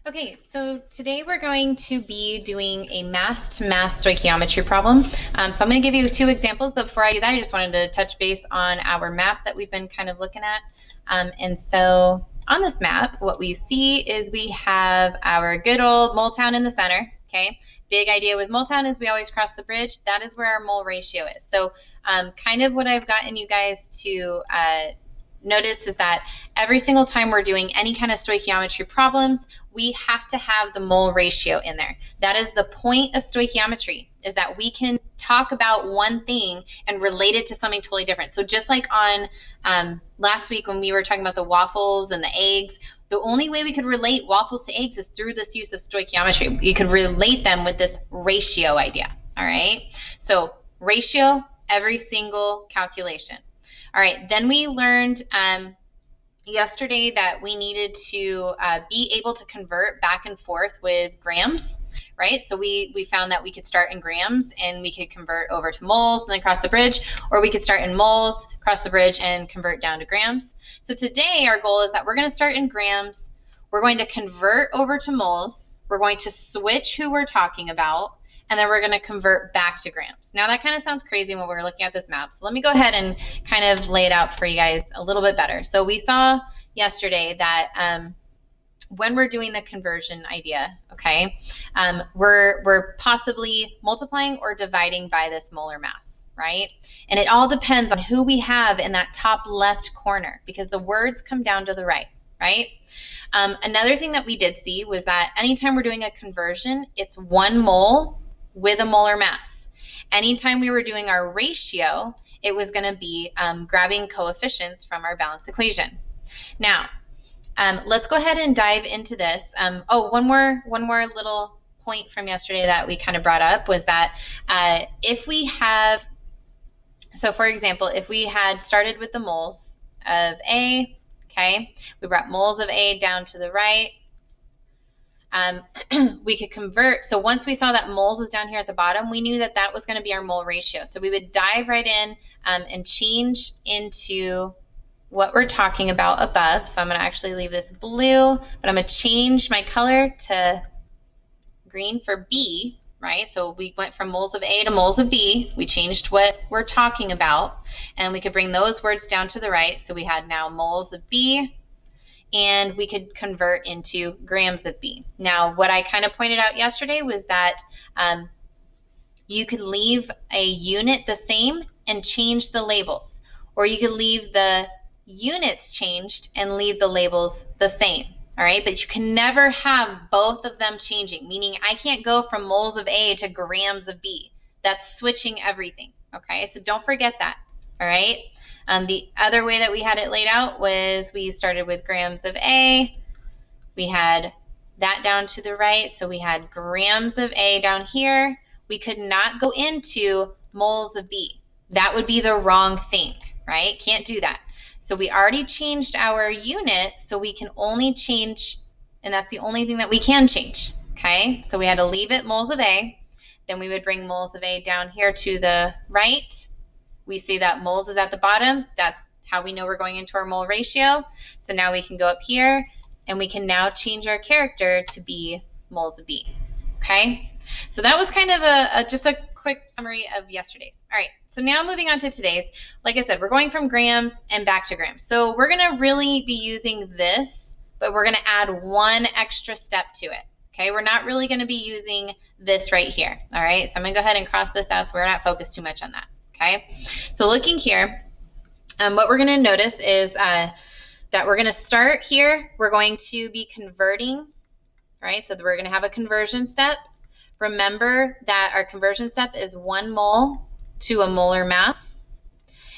Okay, so today we're going to be doing a mass-to-mass stoichiometry problem. So I'm going to give you two examples, but before I do that, I just wanted to touch base on our map that we've been kind of looking at. And so on this map, what we see is we have our good old mole town in the center, okay? Big idea with mole town is we always cross the bridge. That is where our mole ratio is. So kind of what I've gotten you guys to notice is that every single time we're doing any kind of stoichiometry problems, we have to have the mole ratio in there. That is the point of stoichiometry, is that we can talk about one thing and relate it to something totally different. So just like on last week when we were talking about the waffles and the eggs, the only way we could relate waffles to eggs is through this use of stoichiometry. You could relate them with this ratio idea, all right? So ratio, every single calculation. All right, then we learned yesterday that we needed to be able to convert back and forth with grams, right? So we found that we could start in grams and we could convert over to moles and then cross the bridge, or we could start in moles, cross the bridge, and convert down to grams. So today our goal is that we're going to start in grams, we're going to convert over to moles, we're going to switch who we're talking about, and then we're going to convert back to grams. Now that kind of sounds crazy when we're looking at this map, so let me go ahead and kind of lay it out for you guys a little bit better. So we saw yesterday that when we're doing the conversion idea, okay, we're possibly multiplying or dividing by this molar mass, right? And it all depends on who we have in that top left corner, because the words come down to the right. Right? Another thing that we did see was that anytime we're doing a conversion, it's 1 mole with a molar mass. Anytime we were doing our ratio, it was going to be grabbing coefficients from our balanced equation. Now, let's go ahead and dive into this. One more little point from yesterday that we kind of brought up was that if we have, so for example, if we had started with the moles of A, okay, we brought moles of A down to the right, we could convert. So once we saw that moles was down here at the bottom, we knew that that was going to be our mole ratio. So we would dive right in and change into what we're talking about above. So I'm going to actually leave this blue, but I'm going to change my color to green for B, right? So we went from moles of A to moles of B. We changed what we're talking about, and we could bring those words down to the right. So we had now moles of B, and we could convert into grams of B. Now, what I kind of pointed out yesterday was that you could leave a unit the same and change the labels, or you could leave the units changed and leave the labels the same. All right, but you can never have both of them changing, meaning I can't go from moles of A to grams of B. That's switching everything, okay? So don't forget that, all right? The other way that we had it laid out was we started with grams of A. We had that down to the right, so we had grams of A down here. We could not go into moles of B. That would be the wrong thing, right? Can't do that. So we already changed our unit, so we can only change, and that's the only thing that we can change, okay? So we had to leave it moles of A. Then we would bring moles of A down here to the right. We see that moles is at the bottom. That's how we know we're going into our mole ratio. So now we can go up here, and we can now change our character to be moles of B, okay? So that was kind of just a quick summary of yesterday's. All right, so now moving on to today's. Like I said, we're going from grams and back to grams. So we're going to really be using this, but we're going to add one extra step to it. Okay, we're not really going to be using this right here. All right, so I'm going to go ahead and cross this out so we're not focused too much on that. Okay, so looking here, what we're going to notice is that we're going to start here. We're going to be converting, right? So we're going to have a conversion step. Remember that our conversion step is 1 mole to a molar mass,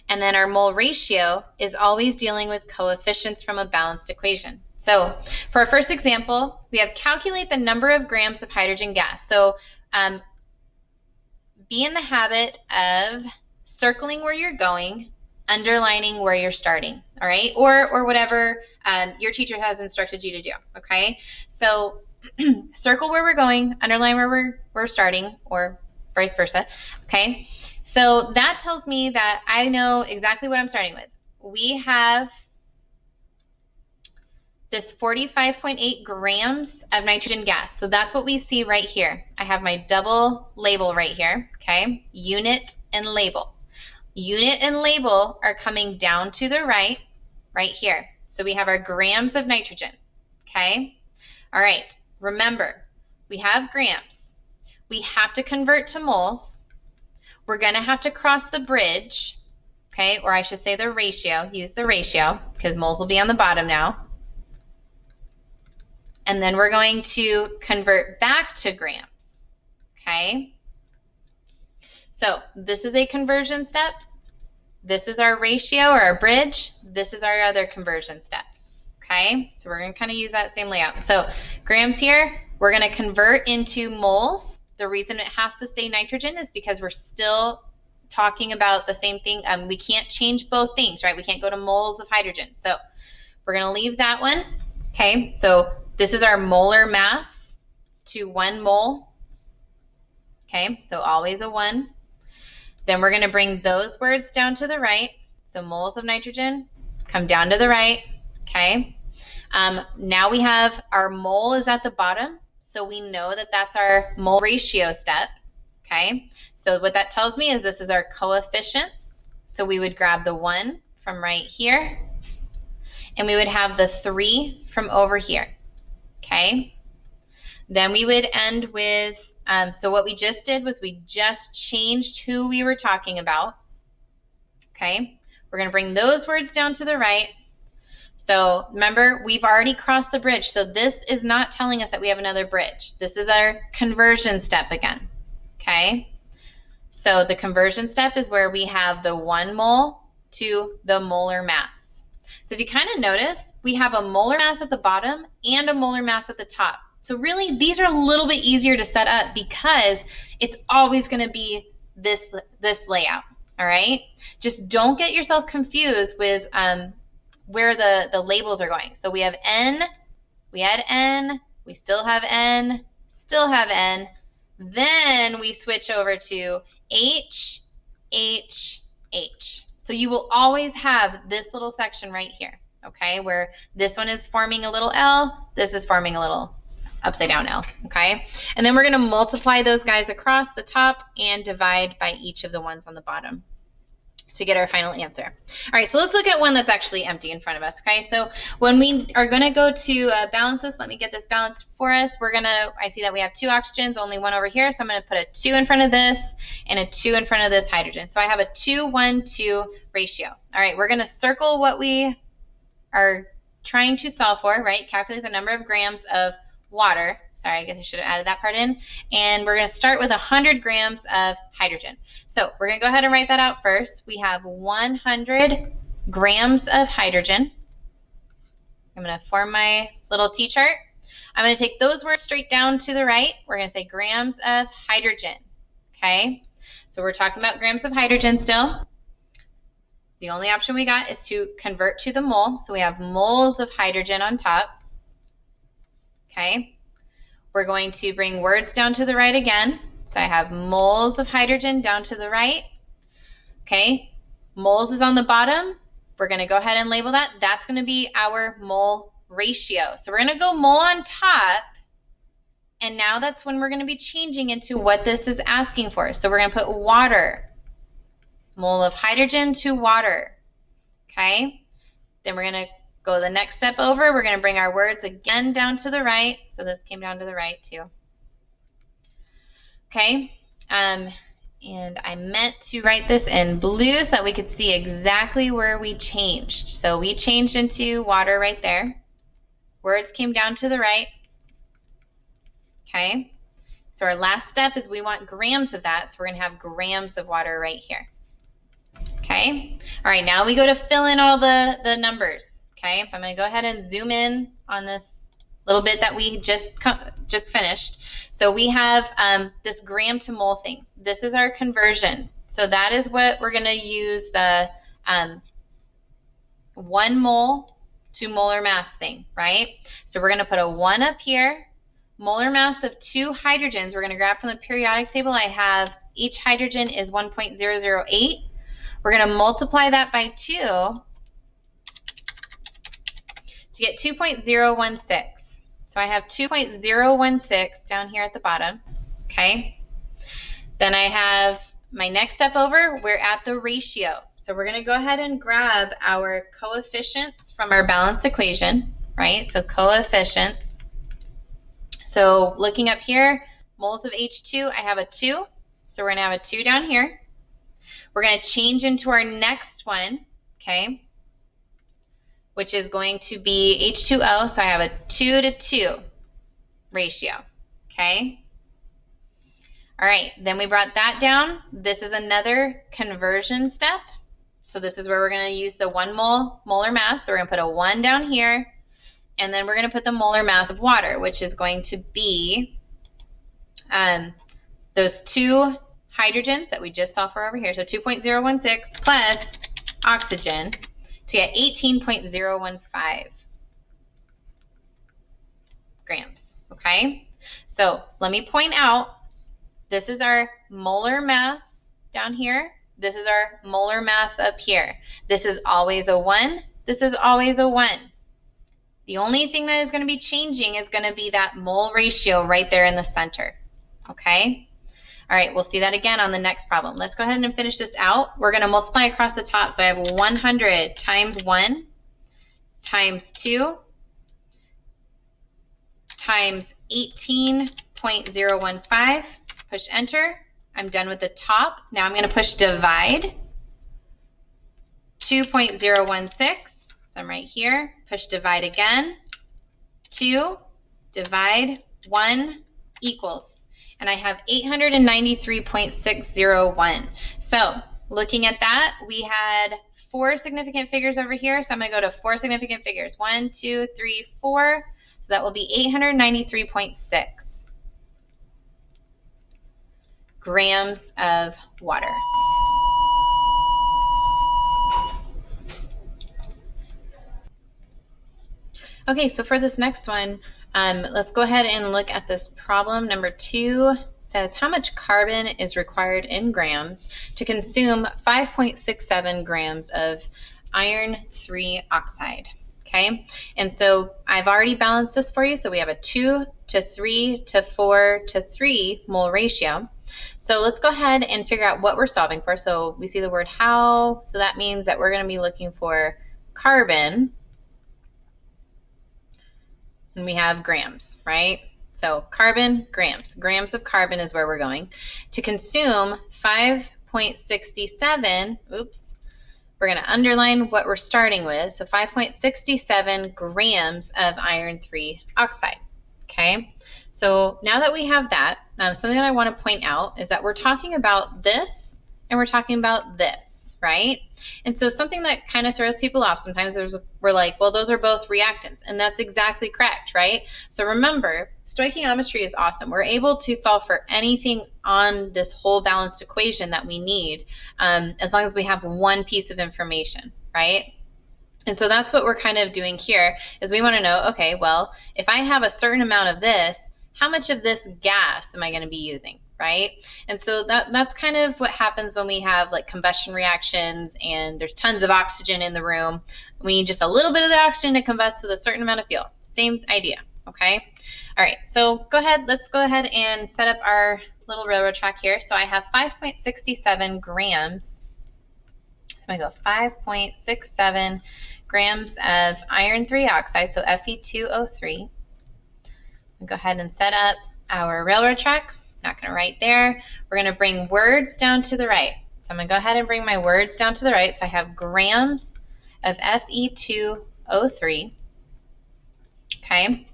and then our mole ratio is always dealing with coefficients from a balanced equation. So for our first example, we have calculate the number of grams of hydrogen gas. So be in the habit of circling where you're going, underlining where you're starting, all right? Or whatever your teacher has instructed you to do, okay? So circle where we're going, underline where we're starting, or vice versa, okay? So that tells me that I know exactly what I'm starting with. We have this 45.8 grams of nitrogen gas. So that's what we see right here. I have my double label right here, okay? Unit and label. Unit and label are coming down to the right here. So we have our grams of nitrogen, okay? All right, remember, we have grams. We have to convert to moles. We're going to have to cross the bridge, okay? Or I should say the ratio. Use the ratio because moles will be on the bottom now. And then we're going to convert back to grams, okay? So this is a conversion step. This is our ratio or our bridge. This is our other conversion step, okay? So we're going to kind of use that same layout. So grams here, we're going to convert into moles. The reason it has to say nitrogen is because we're still talking about the same thing. We can't change both things, right? We can't go to moles of hydrogen. So we're going to leave that one, okay? So this is our molar mass to 1 mole, okay? So always a 1. Then we're going to bring those words down to the right. So moles of nitrogen come down to the right, okay? Now we have our mole is at the bottom, so we know that that's our mole ratio step, okay? So what that tells me is this is our coefficients. So we would grab the 1 from right here, and we would have the 3 from over here, okay? Then we would end with, so what we just did was we just changed who we were talking about, okay? We're going to bring those words down to the right. So remember, we've already crossed the bridge, so this is not telling us that we have another bridge. This is our conversion step again, okay? So the conversion step is where we have the 1 mole to the molar mass. So if you kind of notice, we have a molar mass at the bottom and a molar mass at the top. So really, these are a little bit easier to set up because it's always going to be this layout, all right? Just don't get yourself confused with where the labels are going. So we have N, we had N, we still have N, still have N. Then we switch over to H, H, H. So you will always have this little section right here, okay, where this one is forming a little L, this is forming a little upside down L, okay? And then we're going to multiply those guys across the top and divide by each of the ones on the bottom to get our final answer. All right, so let's look at one that's actually empty in front of us, okay? So when we are going to go to balance this, let me get this balanced for us. We're going to, I see that we have 2 oxygens, only 1 over here, so I'm going to put a 2 in front of this and a 2 in front of this hydrogen. So I have a 2-1-2 ratio. All right, we're going to circle what we are trying to solve for, right? Calculate the number of grams of water. Sorry, I guess I should have added that part in. And we're going to start with 100 grams of hydrogen. So we're going to go ahead and write that out first. We have 100 grams of hydrogen. I'm going to form my little T-chart. I'm going to take those words straight down to the right. We're going to say grams of hydrogen. Okay? So we're talking about grams of hydrogen still. The only option we got is to convert to the mole. So we have moles of hydrogen on top. Okay, we're going to bring words down to the right again. So I have moles of hydrogen down to the right. Okay, moles is on the bottom. We're going to go ahead and label that. That's going to be our mole ratio. So we're going to go mole on top. And now that's when we're going to be changing into what this is asking for. So we're going to put water. Mole of hydrogen to water. Okay, then we're going to go the next step over. We're going to bring our words again down to the right. So this came down to the right too. Okay. And I meant to write this in blue so that we could see exactly where we changed. So we changed into water right there. Words came down to the right. Okay. So our last step is we want grams of that. So we're going to have grams of water right here. Okay. All right. Now we go to fill in all the numbers. Okay, so I'm going to go ahead and zoom in on this little bit that we just finished. So we have this gram to mole thing. This is our conversion. So that is what we're going to use the 1 mole to molar mass thing, right? So we're going to put a 1 up here. Molar mass of 2 hydrogens, we're going to grab from the periodic table. I have each hydrogen is 1.008. We're going to multiply that by 2 to get 2.016. So I have 2.016 down here at the bottom, okay? Then I have my next step over, we're at the ratio. So we're going to go ahead and grab our coefficients from our balanced equation, right? So coefficients. So looking up here, moles of H2, I have a 2. So we're going to have a 2 down here. We're going to change into our next one, okay, which is going to be H2O. So I have a 2 to 2 ratio, okay? All right, then we brought that down. This is another conversion step. So this is where we're going to use the 1 molar mass. So we're going to put a 1 down here, and then we're going to put the molar mass of water, which is going to be those 2 hydrogens that we just saw for over here. So 2.016 plus oxygen to get 18.015 grams, okay? So let me point out, this is our molar mass down here. This is our molar mass up here. This is always a 1. This is always a 1. The only thing that is going to be changing is going to be that mole ratio right there in the center, okay? All right, we'll see that again on the next problem. Let's go ahead and finish this out. We're going to multiply across the top. So I have 100 times 1 times 2 times 18.015. Push enter. I'm done with the top. Now I'm going to push divide. 2.016. So I'm right here. Push divide again. 2 divide 1 equals. And I have 893.601. So looking at that, we had 4 significant figures over here. So I'm going to go to 4 significant figures. 1, 2, 3, 4. So that will be 893.6 grams of water. Okay, so for this next one, let's go ahead and look at this problem. Number 2 says how much carbon is required in grams to consume 5.67 grams of iron 3 oxide. Okay, and so I've already balanced this for you. So we have a 2 to 3 to 4 to 3 mole ratio. So let's go ahead and figure out what we're solving for. So we see the word how, so that means that we're going to be looking for carbon, and we have grams, right? So carbon, grams of carbon is where we're going. To consume 5.67, we're going to underline what we're starting with. So 5.67 grams of iron 3 oxide, okay? So now that we have that, something that I want to point out is that we're talking about this and we're talking about this, right? And so something that kind of throws people off sometimes is we're like, well, those are both reactants, and that's exactly correct, right? So remember, stoichiometry is awesome. We're able to solve for anything on this whole balanced equation that we need, as long as we have one piece of information, right? And so that's what we're kind of doing here, is we want to know, okay, well, if I have a certain amount of this, how much of this gas am I going to be using, right? And so that's kind of what happens when we have like combustion reactions and there's tons of oxygen in the room. We need just a little bit of the oxygen to combust with a certain amount of fuel. Same idea, okay? All right, so let's go ahead and set up our little railroad track here. So I have 5.67 grams. I'm going to go 5.67 grams of iron 3 oxide, so Fe2O3. We'll go ahead and set up our railroad track. Not going to write there. We're going to bring words down to the right. So I'm going to go ahead and bring my words down to the right. So I have grams of Fe2O3. Okay,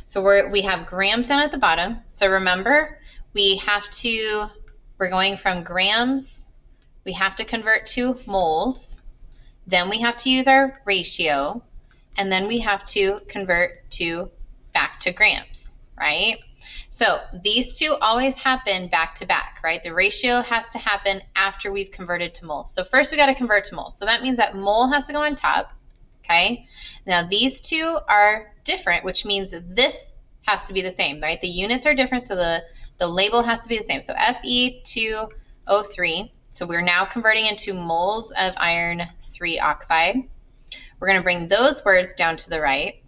so we have grams down at the bottom. So remember, we're going from grams, we have to convert to moles, then we have to use our ratio, and then we have to convert back to grams, right? So these two always happen back to back, right? The ratio has to happen after we've converted to moles. So first we got to convert to moles. So that means that mole has to go on top, okay? Now these two are different, which means this has to be the same, right? The units are different, so the label has to be the same. So Fe2O3. So we're now converting into moles of iron 3 oxide. We're going to bring those words down to the right.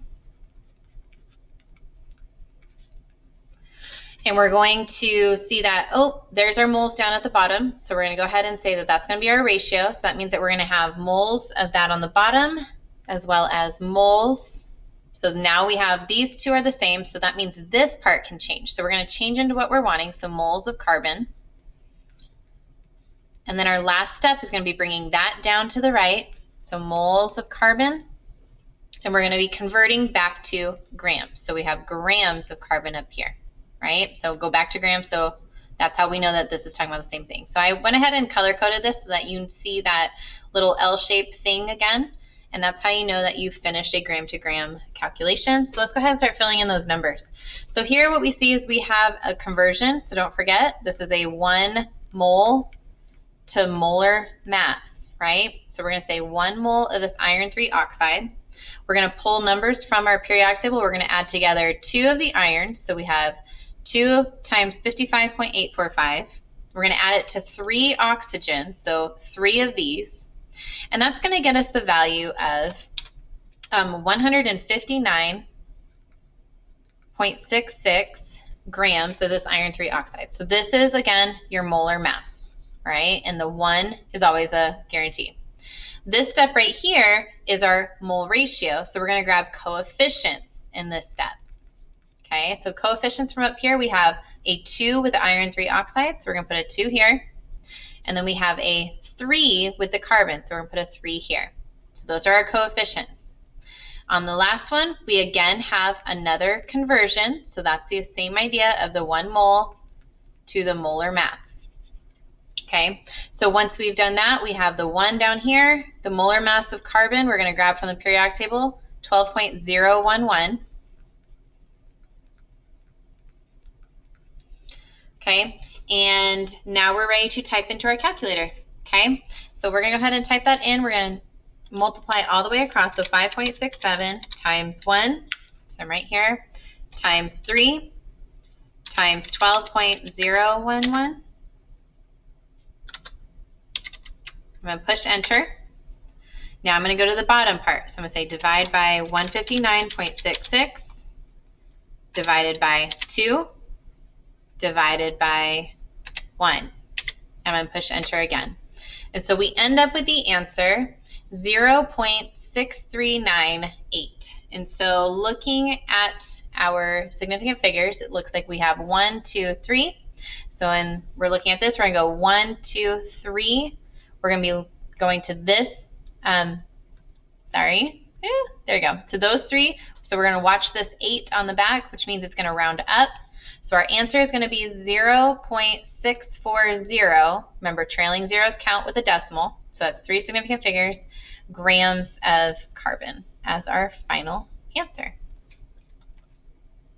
And we're going to see that, oh, there's our moles down at the bottom. So we're going to go ahead and say that that's going to be our ratio. So that means that we're going to have moles of that on the bottom as well as moles. So now we have these two are the same. So that means this part can change. So we're going to change into what we're wanting. So moles of carbon. And then our last step is going to be bringing that down to the right. So moles of carbon. And we're going to be converting back to grams. So we have grams of carbon up here, right? So go back to grams. So that's how we know that this is talking about the same thing. So I went ahead and color coded this so that you see that little L-shaped thing again. And that's how you know that you've finished a gram to gram calculation. So let's go ahead and start filling in those numbers. So here what we see is we have a conversion. So don't forget, this is a 1 mole to molar mass, right? So we're going to say 1 mole of this iron 3 oxide. We're going to pull numbers from our periodic table. We're going to add together 2 of the irons. So we have 2 times 55.845. We're going to add it to 3 oxygen, so 3 of these. And that's going to get us the value of 159.66 grams of this iron 3 oxide. So this is, again, your molar mass, right? And the 1 is always a guarantee. This step right here is our mole ratio. So we're going to grab coefficients in this step. Okay, so coefficients from up here, we have a 2 with the iron 3 oxide. So we're going to put a 2 here. And then we have a 3 with the carbon. So we're going to put a 3 here. So those are our coefficients. On the last one, we again have another conversion. So that's the same idea of the 1 mole to the molar mass. Okay, so once we've done that, we have the 1 down here, the molar mass of carbon, we're going to grab from the periodic table, 12.011. Okay, and now we're ready to type into our calculator. Okay, so we're going to go ahead and type that in. We're going to multiply all the way across, so 5.67 times 1, so I'm right here, times 3, times 12.011. I'm going to push enter. Now I'm going to go to the bottom part. So I'm going to say divide by 159.66 divided by 2 divided by 1. And I'm going to push enter again. And so we end up with the answer 0.6398. And so looking at our significant figures, it looks like we have 1, 2, 3. So when we're looking at this, we're going to go 1, 2, 3. We're going to be going to this, there we go, to those 3. So we're going to watch this 8 on the back, which means it's going to round up. So our answer is going to be 0.640. Remember, trailing zeros count with a decimal. So that's 3 significant figures, grams of carbon as our final answer.